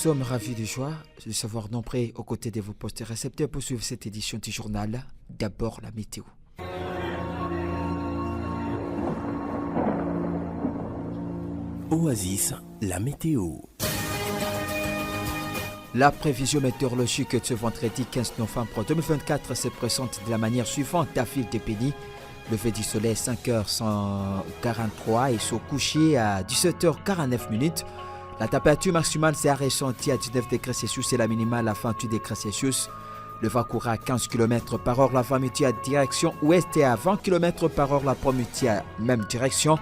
sommes ravis de joie de savoir nombreux aux côtés de vos postes récepteurs pour suivre cette édition du journal. D'abord la météo. Oasis, la météo. La prévision météorologique de ce vendredi 15 novembre 2024 se présente de la manière suivante à Ville-de-Béni. Levé du soleil 5h43 et son coucher à 17h49. La température maximale s'est ressentie à 19 degrés Celsius et la minimale à 28 degrés Celsius. Le vent courra à 15 km par heure l'avant-midi à direction ouest et à 20 km par heure l'après-midi à même direction.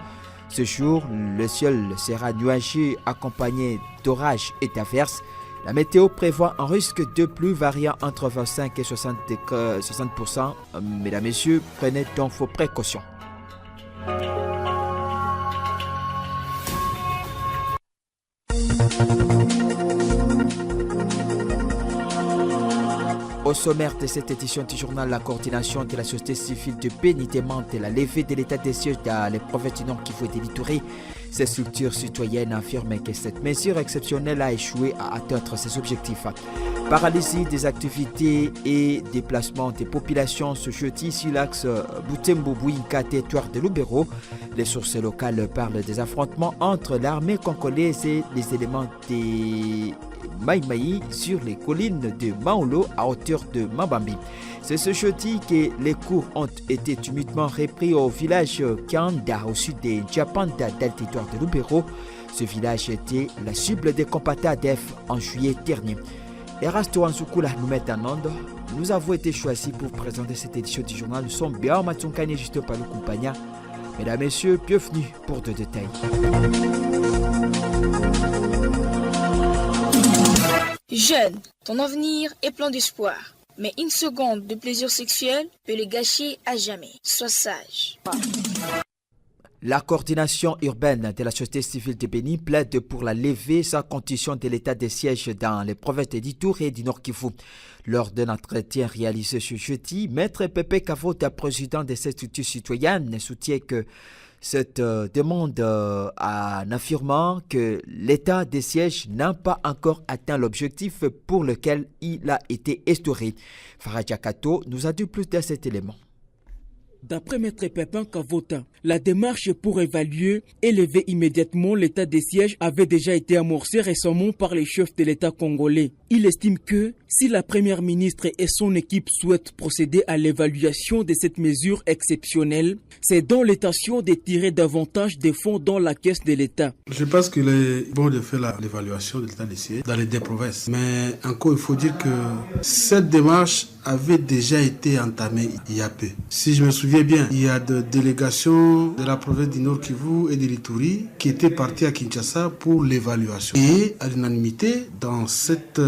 Ce jour, le ciel sera nuageux accompagné d'orages et d'averses. La météo prévoit un risque de pluie variant entre 25 et 60%. Mesdames et messieurs, prenez donc vos précautions. Au sommaire de cette édition du journal, la coordination de la société civile de Béni demande la levée de l'état des sièges dans les provinces du Nord Kivu et de l'Ituri. Ces structures citoyennes affirment que cette mesure exceptionnelle a échoué à atteindre ses objectifs. Paralysie des activités et déplacements des populations ce jeudi sur l'axe Butembo-Bouinka, territoire de Lubero. Les sources locales parlent des affrontements entre l'armée congolaise et les éléments des Maïmaï sur les collines de Maolo à hauteur de Mabambi. C'est ce jeudi que les cours ont été tumultueusement repris au village Kanda au sud de Djapanda dans le territoire de Lubero. Ce village était la cible des combattants ADF en juillet dernier. Les restaurants Soukula nous mettent en onde. Nous avons été choisis pour présenter cette édition du journal. Nous sommes bien Matsunkane juste par le compagnon. Mesdames et messieurs, bienvenue pour de détails. Jeune, ton avenir est plein d'espoir. Mais une seconde de plaisir sexuel peut le gâcher à jamais. Sois sage. La coordination urbaine de la société civile de Béni plaide pour la levée sans condition de l'état de siège dans les provinces d'Ituri et du Nord Kivu. Lors d'un entretien réalisé ce jeudi, Maître Pepe Kavota, président de cette structure citoyenne, soutient que cette demande en affirmant que l'état des sièges n'a pas encore atteint l'objectif pour lequel il a été instauré. Faradja Kato nous a dit plus de cet élément. D'après Maître Pépin Kavota, la démarche pour évaluer et lever immédiatement l'état des sièges avait déjà été amorcée récemment par les chefs de l'État congolais. Il estime que si la première ministre et son équipe souhaitent procéder à l'évaluation de cette mesure exceptionnelle, c'est dans l'intention de tirer davantage des fonds dans la caisse de l'État. Je pense qu'il est bon de faire l'évaluation de l'état des sièges dans les deux provinces. Mais encore, il faut dire que cette démarche avait déjà été entamée il y a peu. Si je me souviens bien, il y a des délégations de la province du Nord Kivu et de l'Ituri qui étaient parties à Kinshasa pour l'évaluation. Et à l'unanimité, dans cette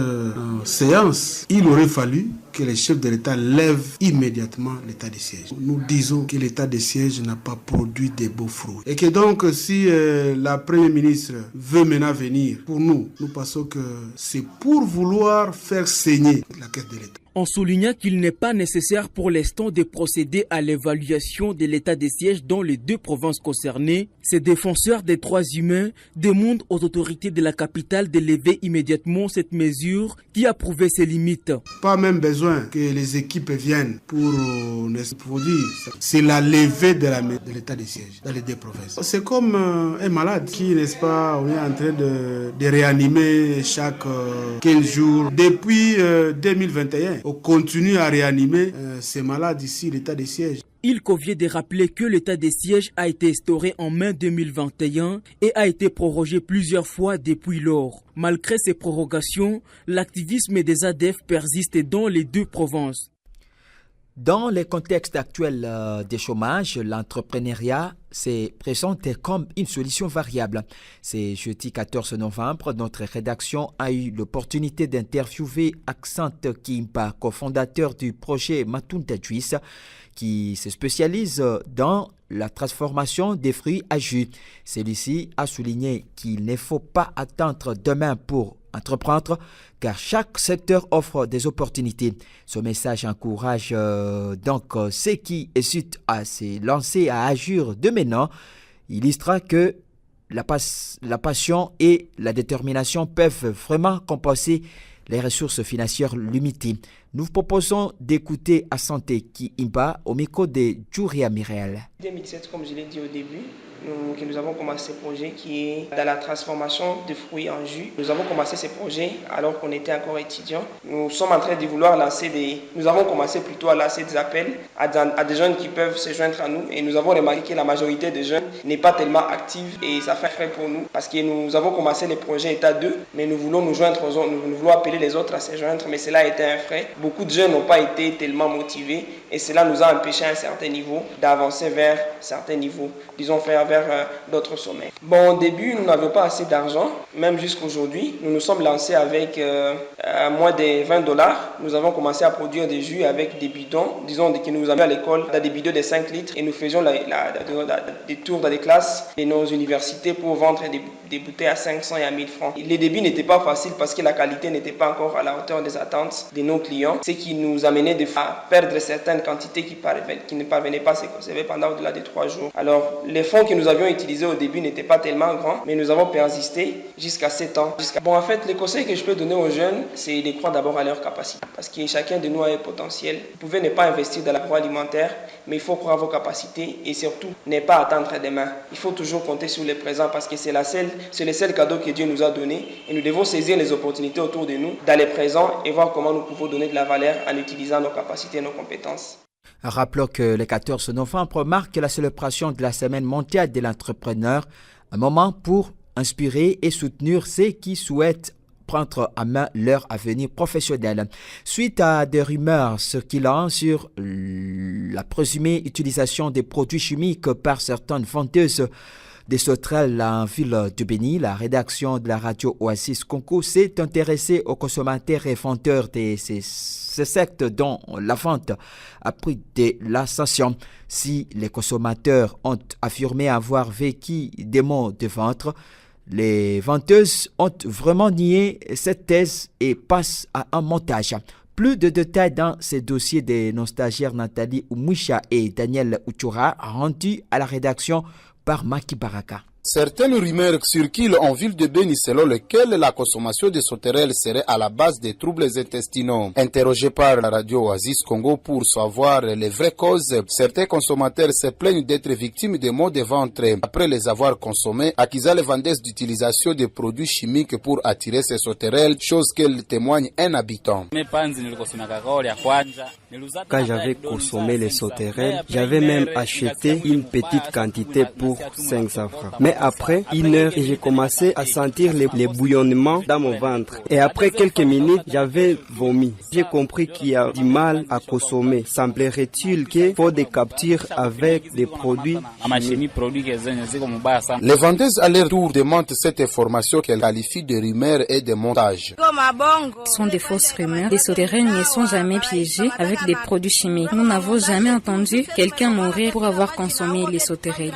séance, il aurait fallu que les chefs de l'État lèvent immédiatement l'état des sièges. Nous disons que l'état des sièges n'a pas produit de beaux fruits. Et que donc, si la première ministre veut maintenant venir, pour nous pensons que c'est pour vouloir faire saigner la caisse de l'État. En soulignant qu'il n'est pas nécessaire pour l'instant de procéder à l'évaluation de l'état des sièges dans les deux provinces concernées, ces défenseurs des droits humains demandent aux autorités de la capitale de lever immédiatement cette mesure qui a prouvé ses limites. Pas même besoin que les équipes viennent pour dire, c'est la levée de l'état des sièges dans les deux provinces. C'est comme un malade qui, n'est-ce pas, on est en train de réanimer chaque 15 jours. Depuis 2021, on continue à réanimer ces malades ici, l'état des sièges. Il convient de rappeler que l'état des sièges a été instauré en mai 2021 et a été prorogé plusieurs fois depuis lors. Malgré ces prorogations, l'activisme des ADF persiste dans les deux provinces. Dans le contexte actuel des chômages, l'entrepreneuriat s'est présenté comme une solution variable. C'est jeudi 14 novembre, notre rédaction a eu l'opportunité d'interviewer Accent Kimpa, cofondateur du projet Matunda Juice, qui se spécialise dans la transformation des fruits à jus. Celui-ci a souligné qu'il ne faut pas attendre demain pour entreprendre, car chaque secteur offre des opportunités. Ce message encourage donc ceux qui hésitent à se lancer, à agir de maintenant. Il illustre que la passion et la détermination peuvent vraiment compenser les ressources financières limitées. Nous vous proposons d'écouter Asante Ki-Imba au micro de Djouria Mirel. 2017, comme je l'ai dit au début, nous avons commencé ce projet qui est dans la transformation de fruits en jus. Nous avons commencé ce projet alors qu'on était encore étudiants. Nous sommes en train de vouloir Nous avons commencé plutôt à lancer des appels à des jeunes qui peuvent se joindre à nous. Et nous avons remarqué que la majorité des jeunes n'est pas tellement active et ça fait frais pour nous parce que nous avons commencé le projet état 2, mais nous voulons nous joindre aux autres, nous voulons appeler les autres à se joindre, mais cela a été un frais. Beaucoup de jeunes n'ont pas été tellement motivés et cela nous a empêché à un certain niveau d'avancer vers certains niveaux, disons vers d'autres sommets. Bon, au début, nous n'avions pas assez d'argent, même jusqu'aujourd'hui. Nous nous sommes lancés avec moins de $20. Nous avons commencé à produire des jus avec des bidons, disons que nous avions à l'école des bidons de 5 litres et nous faisions des tours dans les classes de nos universités pour vendre des bouteilles à 500 et à 1000 francs. Les débuts n'étaient pas faciles parce que la qualité n'était pas encore à la hauteur des attentes de nos clients, ce qui nous amenait à perdre certaines quantités qui ne parvenaient pas à se conserver pendant au-delà de 3 jours. Alors, les fonds que nous avions utilisés au début n'étaient pas tellement grands, mais nous avons persisté jusqu'à 7 ans. Bon, en fait, les conseils que je peux donner aux jeunes, c'est de croire d'abord à leur capacité. Parce que chacun de nous a un potentiel. Vous pouvez ne pas investir dans l'agroalimentaire, mais il faut croire à vos capacités et surtout, ne pas attendre demain. Il faut toujours compter sur le présent parce que c'est le seul cadeau que Dieu nous a donné et nous devons saisir les opportunités autour de nous dans le présent et voir comment nous pouvons donner de la valeur en utilisant nos capacités et nos compétences. Rappelons que le 14 novembre marque la célébration de la Semaine mondiale de l'entrepreneur, un moment pour inspirer et soutenir ceux qui souhaitent prendre à main leur avenir professionnel. Suite à des rumeurs circulant sur la présumée utilisation des produits chimiques par certaines vendeuses des sauterelles en ville de Béni, la rédaction de la radio Oasis Congo s'est intéressée aux consommateurs et vendeurs de ces sectes dont la vente a pris de l'ascension. Si les consommateurs ont affirmé avoir vécu des maux de ventre, les vendeuses ont vraiment nié cette thèse et passent à un montage. Plus de détails dans ces dossiers de nos stagiaires Nathalie Oumoucha et Daniel Ouchoura, rendus à la rédaction par Maki Baraka. Certaines rumeurs circulent en ville de Béni selon lesquelles la consommation de sauterelles serait à la base des troubles intestinaux. Interrogés par la radio Oasis Congo pour savoir les vraies causes, certains consommateurs se plaignent d'être victimes de maux de ventre après les avoir consommés, accusant les vendeuses d'utilisation de produits chimiques pour attirer ces sauterelles, chose qu'elle témoigne un habitant. Quand j'avais consommé les sauterelles, j'avais même acheté une petite quantité pour 500 francs. Mais après 1 heure, j'ai commencé à sentir les bouillonnements dans mon ventre. Et après quelques minutes, j'avais vomi. J'ai compris qu'il y a du mal à consommer. Semblerait-il qu'il faut des captures avec des produits chimiques. Les vendeuses à leur tour démentent cette information qu'elles qualifient de rumeurs et de montage. Ce sont des fausses rumeurs. Les sauterelles ne sont jamais piégées avec des produits chimiques. Nous n'avons jamais entendu quelqu'un mourir pour avoir consommé les sauterelles.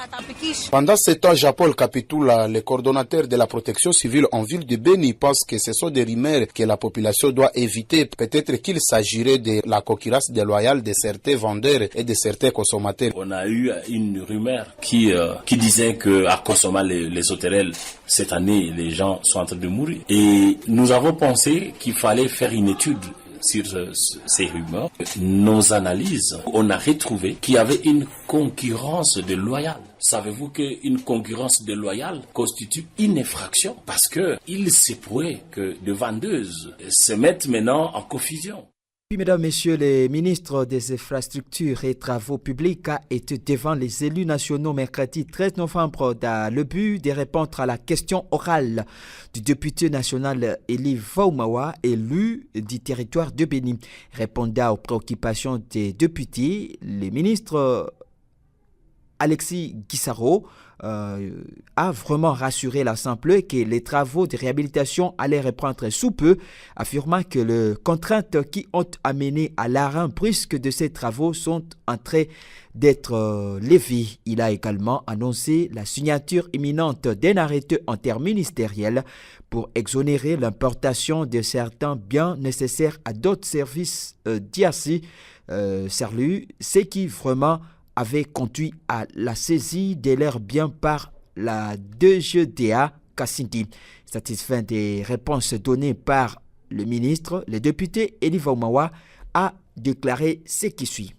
Pendant ce temps, Paul Capitula, le coordonnateur de la protection civile en ville de Béni, pense que ce sont des rumeurs que la population doit éviter. Peut-être qu'il s'agirait de la concurrence déloyale de certains vendeurs et de certains consommateurs. On a eu une rumeur qui disait qu'à consommer les sauterelles, cette année, les gens sont en train de mourir. Et nous avons pensé qu'il fallait faire une étude sur ces rumeurs. Nos analyses, on a retrouvé qu'il y avait une concurrence déloyale. Savez-vous qu'une concurrence déloyale constitue une infraction parce qu'il se pourrait que des vendeuses se mettent maintenant en confusion. Mesdames, Messieurs, les ministres des Infrastructures et Travaux publics a été devant les élus nationaux mercredi 13 novembre dans le but de répondre à la question orale du député national Eli Vaumawa, élu du territoire de Béni. Répondant aux préoccupations des députés, les ministres Alexis Guissaro a vraiment rassuré l'Assemblée que les travaux de réhabilitation allaient reprendre sous peu, affirmant que les contraintes qui ont amené à l'arrêt brusque de ces travaux sont en train d'être levées. Il a également annoncé la signature imminente d'un arrêté interministériel pour exonérer l'importation de certains biens nécessaires à d'autres services d'IACI, ce qui vraiment avait conduit à la saisie de leurs biens par la DGDA Kassindi. Satisfait des réponses données par le ministre, le député Elie Vaumawa a déclaré ce qui suit.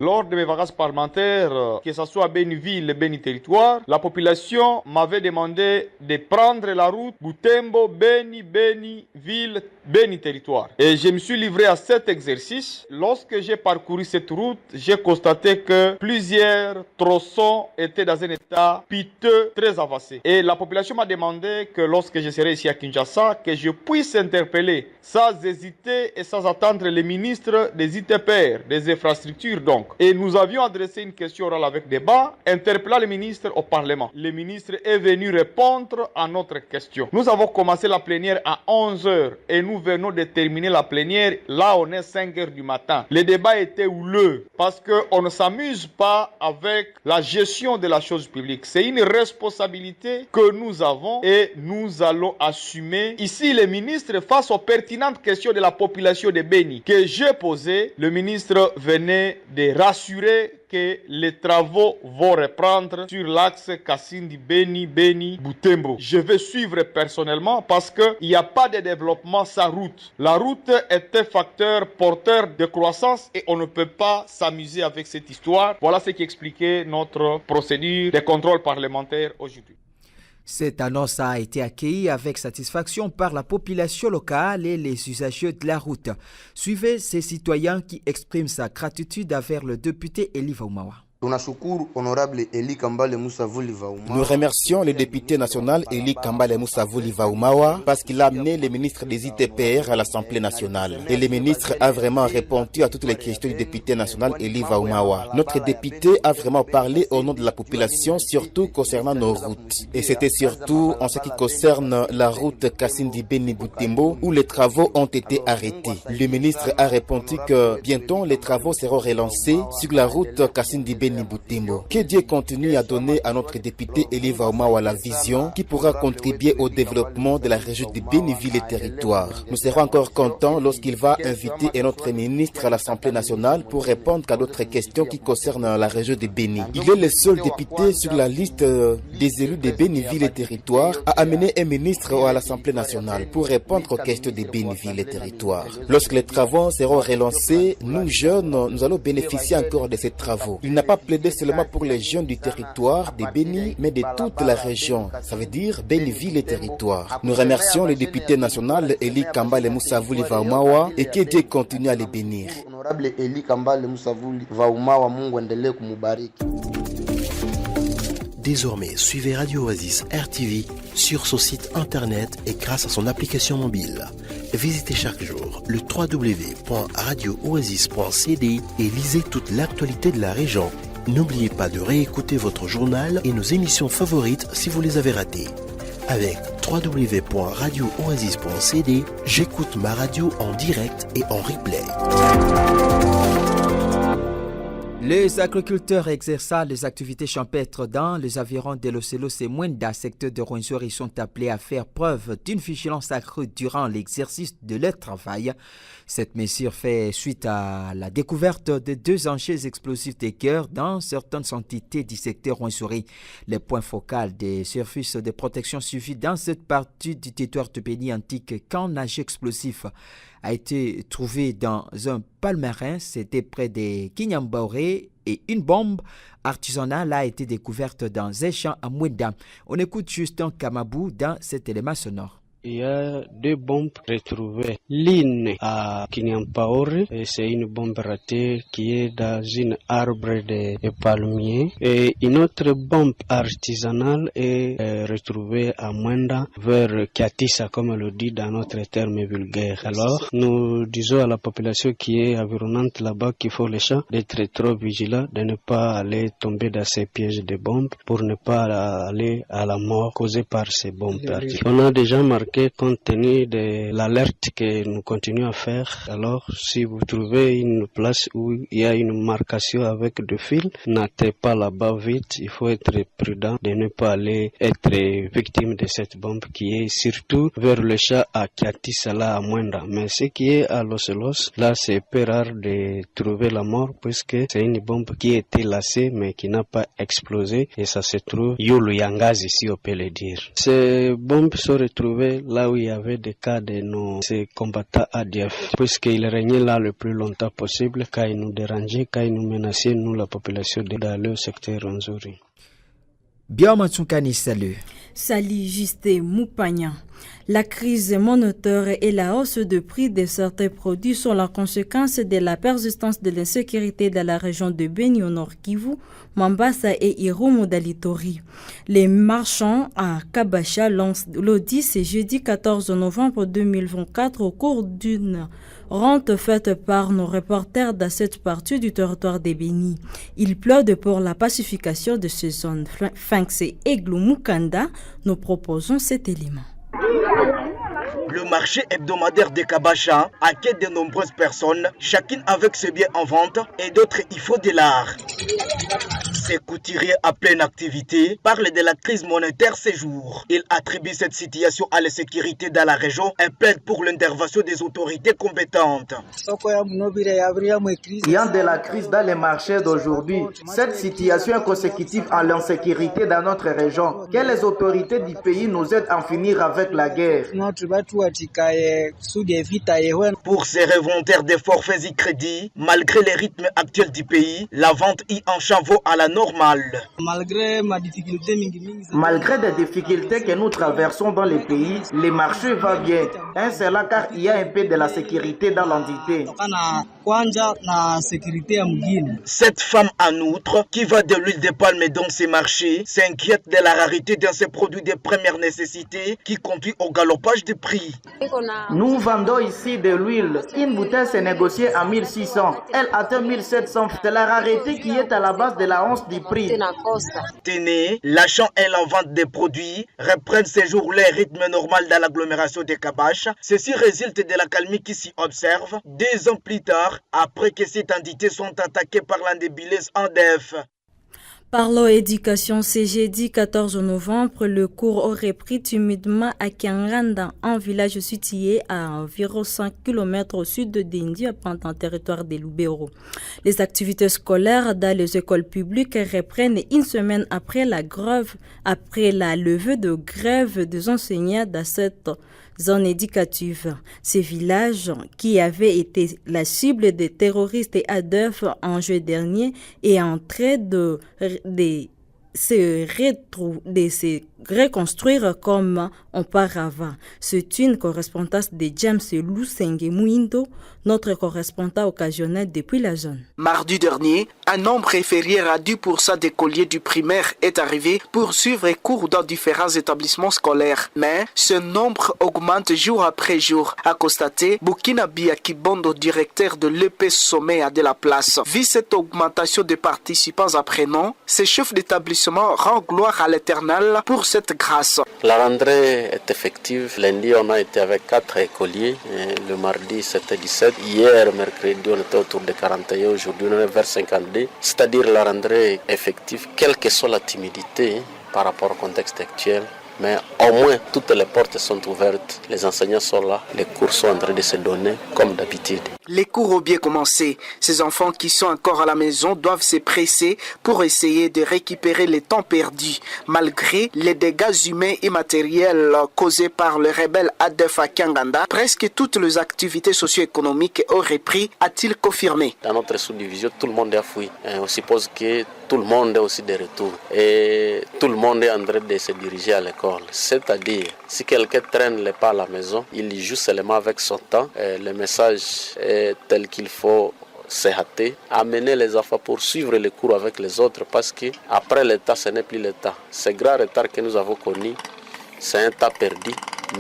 Lors de mes vacances parlementaires, que ce soit à Béni-Ville et Béni-Territoire, la population m'avait demandé de prendre la route Butembo, Béni-Ville, Béni-Territoire. Et je me suis livré à cet exercice. Lorsque j'ai parcouru cette route, j'ai constaté que plusieurs tronçons étaient dans un état piteux, très avancé. Et la population m'a demandé que lorsque je serai ici à Kinshasa, que je puisse interpeller sans hésiter et sans attendre les ministres des ITPR, des infrastructures donc. Et nous avions adressé une question orale avec débat, interpellant le ministre au Parlement. Le ministre est venu répondre à notre question. Nous avons commencé la plénière à 11h et nous venons de terminer la plénière. Là, on est 5h du matin. Le débat était houleux parce qu'on ne s'amuse pas avec la gestion de la chose publique. C'est une responsabilité que nous avons et nous allons assumer. Ici, le ministre, face aux pertinentes questions de la population de Béni que j'ai posées, le ministre venait de rassurer que les travaux vont reprendre sur l'axe Kassindi-Béni-Béni-Butembo. Je vais suivre personnellement parce qu'il n'y a pas de développement sans route. La route est un facteur porteur de croissance et on ne peut pas s'amuser avec cette histoire. Voilà ce qui expliquait notre procédure de contrôle parlementaire aujourd'hui. Cette annonce a été accueillie avec satisfaction par la population locale et les usagers de la route. Suivez ces citoyens qui expriment sa gratitude envers le député Elie Vaumawa. Nous remercions le député national Elie Kambale Moussavouli Vaumawa parce qu'il a amené le ministre des ITPR à l'Assemblée nationale. Et le ministre a vraiment répondu à toutes les questions du député national Elie Vaumawa. Notre député a vraiment parlé au nom de la population, surtout concernant nos routes. Et c'était surtout en ce qui concerne la route Kassindi-Béni-Butembo où les travaux ont été arrêtés. Le ministre a répondu que bientôt les travaux seront relancés sur la route Kassindi-Béni-Butembo. Que Dieu continue à donner à notre député Elie Vaumawa la vision qui pourra contribuer au développement de la région de Béni-Ville et Territoire. Nous serons encore contents lorsqu'il va inviter notre ministre à l'Assemblée nationale pour répondre à d'autres questions qui concernent la région de Béni. Il est le seul député sur la liste des élus de Béni-Ville et Territoire à amener un ministre à l'Assemblée nationale pour répondre aux questions de Béni-Ville et Territoire. Lorsque les travaux seront relancés, nous jeunes, nous allons bénéficier encore de ces travaux. Il n'a pas plaidé seulement pour les jeunes du territoire de Béni, mais de toute la région. Ça veut dire Béni-Ville et Territoire. Nous remercions le député national Elie Kambale Moussavouli Vaumawa et que Dieu continue à les bénir. Désormais, suivez Radio Oasis RTV sur son site internet et grâce à son application mobile. Visitez chaque jour le www.radiooasis.cd et lisez toute l'actualité de la région. N'oubliez pas de réécouter votre journal et nos émissions favorites si vous les avez ratées. Avec www.radiooasis.cd, j'écoute ma radio en direct et en replay. Les agriculteurs exerçant les activités champêtres dans les environs de l'Océlos et Mwenda, secteur de Rwenzori, sont appelés à faire preuve d'une vigilance accrue durant l'exercice de leur travail. Cette mesure fait suite à la découverte de 2 engins explosifs de guerre dans certaines entités du secteur Rwenzori. Le point focal des services de protection civile dans cette partie du territoire de Béni indique qu'un engin explosif a été trouvé dans un palmarin, c'était près de Kinyambaoré, et une bombe artisanale a été découverte dans un champ à Mwenda. On écoute Justin Kamabou dans cet élément sonore. Il y a 2 bombes retrouvées. L'une à Kinyampaore, c'est une bombe ratée qui est dans une arbre de palmiers. Et une autre bombe artisanale est retrouvée à Mwenda, vers Kiatissa, comme on le dit dans notre terme vulgaire. Alors, nous disons à la population qui est environnante là-bas qu'il faut les champs d'être trop vigilants, de ne pas aller tomber dans ces pièges de bombes pour ne pas aller à la mort causée par ces bombes. On a déjà marqué remarqué compte tenu de l'alerte que nous continuons à faire. Alors, si vous trouvez une place où il y a une marcation avec deux fils, n'allez pas là-bas vite. Il faut être prudent de ne pas aller être victime de cette bombe qui est surtout vers le chat à Kiatisala à Mwenda. Mais ce qui est à Los Elos, là c'est peu rare de trouver la mort puisque c'est une bombe qui a été lacée mais qui n'a pas explosé et ça se trouve Yulu Yangazi si on peut le dire. Ces bombes sont retrouvées là où il y avait des cas de nos combattants ADF puisqu'ils régnaient là le plus longtemps possible quand ils nous dérangeaient, quand ils nous menaçaient, nous la population d'aller au secteur Rwenzori. Bien Matsunkani, salut. Salut Justin Moupagna. La crise monétaire et la hausse de prix de certains produits sont la conséquence de la persistance de l'insécurité dans la région de Beni au Nord Kivu, Mambasa et Irumu Dalitori. Les marchands à Kabasha lancent l'audit ce jeudi 14 novembre 2024 au cours d'une rente faite par nos reporters dans cette partie du territoire de Beni. Ils plaident pour la pacification de ces zones. Fanxe et Glumukanda, nous proposons cet élément. Le marché hebdomadaire de Kabasha accueille de nombreuses personnes, chacune avec ses biens en vente et d'autres il faut de l'art. Ces couturiers à pleine activité parlent de la crise monétaire ces jours. Ils attribuent cette situation à la sécurité dans la région et plaident pour l'intervention des autorités compétentes. Ayant de la crise dans les marchés d'aujourd'hui, cette situation est consécutive à l'insécurité dans notre région. Que les autorités du pays nous aident à en finir avec la guerre. Pour ces revendeurs de forfaits et crédits, malgré les rythmes actuels du pays, la vente y en vaut à la normale. Malgré des difficultés que nous traversons dans les pays, les marchés vont bien. C'est là car il y a un peu de la sécurité dans l'entité. Cette femme en outre, qui vend de l'huile de palme dans ces marchés, s'inquiète de la rareté de ces produits de première nécessité qui conduit au galopage des prix. Nous vendons ici de l'huile. Une bouteille s'est négociée à 1600. Elle atteint 1700. C'est la rareté qui est à la base de la hausse du prix. Téné, l'achat et la vente des produits reprennent ces jours les rythmes normal dans l'agglomération de Kabash. Ceci résulte de la calmie qui s'y observe 2 ans plus tard, après que ces entités sont attaquées par l'indébileuse ADF. Parlons éducation, ce jeudi 14 novembre, le cours aurait pris timidement à Kianganda, un village situé à environ 5 km au sud de Dindi, pendant le territoire de Lubero. Les activités scolaires dans les écoles publiques reprennent une semaine après la levée de grève des enseignants dans cette zone éducative. Ces villages, qui avaient été la cible des terroristes et ADF en juillet dernier, est en train de se reconstruire comme auparavant. C'est une correspondance de James Lusenge Mouindo, notre correspondant occasionnel depuis la zone. Mardi dernier, un nombre inférieur à 10% d'écoliers du primaire est arrivé pour suivre cours dans différents établissements scolaires. Mais ce nombre augmente jour après jour, a constaté Bukina Biakibondo, directeur de l'EP Sommet de la place. Vu cette augmentation de participants apprenants, ce chef d'établissement rend gloire à l'Éternel pour cette grâce. La rentrée est effective. Lundi, on a été avec 4 écoliers. Le mardi, c'était 17. Hier, mercredi, on était autour de 41. Aujourd'hui, on est vers 52. C'est-à-dire la rentrée effective, quelle que soit la timidité par rapport au contexte actuel. Mais au moins, toutes les portes sont ouvertes, les enseignants sont là, les cours sont en train de se donner comme d'habitude. Les cours ont bien commencé. Ces enfants qui sont encore à la maison doivent se presser pour essayer de récupérer le temps perdu, malgré les dégâts humains et matériels causés par le rebelle ADF à Kianganda. Presque toutes les activités socio-économiques ont repris, a-t-il confirmé. Dans notre sous-division, tout le monde a fui. On suppose que tout le monde est aussi de retour. Et tout le monde est en train de se diriger à l'école. C'est-à-dire, si quelqu'un traîne les pas à la maison, il y joue seulement avec son temps. Le message est tel qu'il faut se hâter, amener les enfants pour suivre les cours avec les autres, parce qu'après l'état, ce n'est plus l'état. Ce grand retard que nous avons connu, c'est un tas perdu.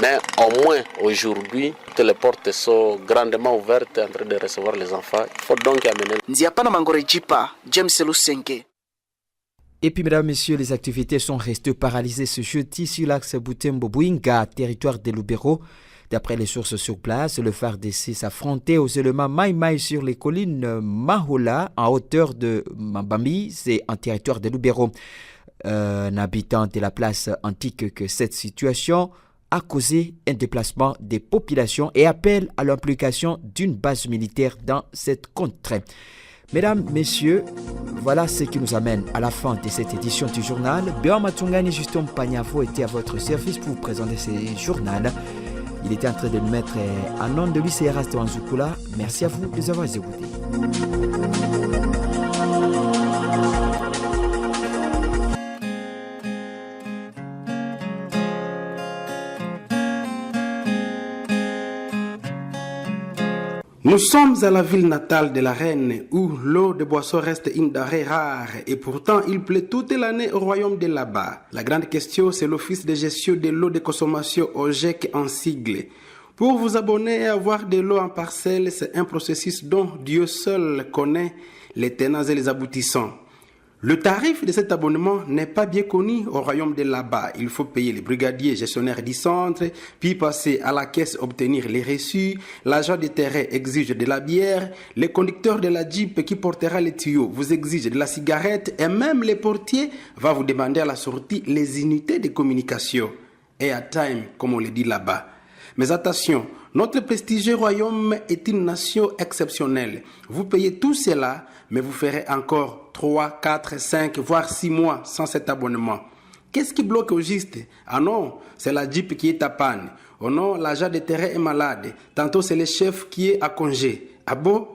Mais au moins aujourd'hui, toutes les portes sont grandement ouvertes en train de recevoir les enfants. Il faut donc amener. Ndiapana Mangorejipa, James Lusenge. Et puis, mesdames, messieurs, les activités sont restées paralysées ce jeudi sur l'axe Butembo-Bouinga, territoire de Lubero. D'après les sources sur place, le FARDC s'affrontait aux éléments Maï sur les collines Mahola, en hauteur de Mambambi, c'est en territoire de Lubero. Un habitant de la place antique que cette situation a causé un déplacement des populations et appelle à l'implication d'une base militaire dans cette contrée. Mesdames, messieurs, voilà ce qui nous amène à la fin de cette édition du journal. Béa Matungani, Justin Pagnavo était à votre service pour vous présenter ce journal. Il était en train de nous mettre en nom de lui, c'est Erasto Anzukula. Merci à vous de nous avoir écoutés. Nous sommes à la ville natale de la reine où l'eau de boisson reste une denrée rare et pourtant il pleut toute l'année au royaume de là-bas. La grande question, c'est l'office de gestion de l'eau de consommation OGEC en sigle. Pour vous abonner et avoir de l'eau en parcelle, c'est un processus dont Dieu seul connaît les tenants et les aboutissants. Le tarif de cet abonnement n'est pas bien connu au royaume de là-bas. Il faut payer les brigadiers gestionnaires du centre, puis passer à la caisse obtenir les reçus. L'agent de terrain exige de la bière. Les conducteurs de la Jeep qui portera les tuyaux vous exigent de la cigarette. Et même les portiers vont vous demander à la sortie les unités de communication. Et à time, comme on le dit là-bas. Mais attention, notre prestigieux royaume est une nation exceptionnelle. Vous payez tout cela, mais vous ferez encore 3, 4, 5, voire 6 mois sans cet abonnement. Qu'est-ce qui bloque au juste? Ah non, c'est la Jeep qui est à panne. Oh non, l'agent de terrain est malade. Tantôt, c'est le chef qui est à congé. Ah bon?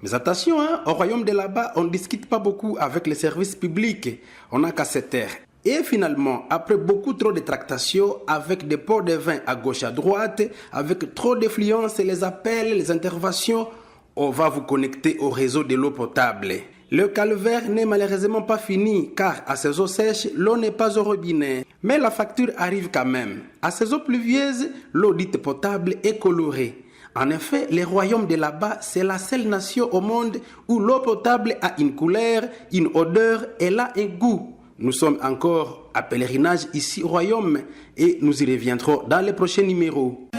Mais attention, au royaume de là-bas, on ne discute pas beaucoup avec les services publics. On n'a qu'à se taire. Et finalement, après beaucoup trop de tractations, avec des pots de vin à gauche à droite, avec trop d'influence, les appels, les interventions, on va vous connecter au réseau de l'eau potable. Le calvaire n'est malheureusement pas fini, car à ces eaux sèches, l'eau n'est pas au robinet. Mais la facture arrive quand même. À ces eaux pluvieuses, l'eau dite potable est colorée. En effet, le royaume de là-bas, c'est la seule nation au monde où l'eau potable a une couleur, une odeur et là un goût. Nous sommes encore à pèlerinage ici au royaume et nous y reviendrons dans les prochains numéros.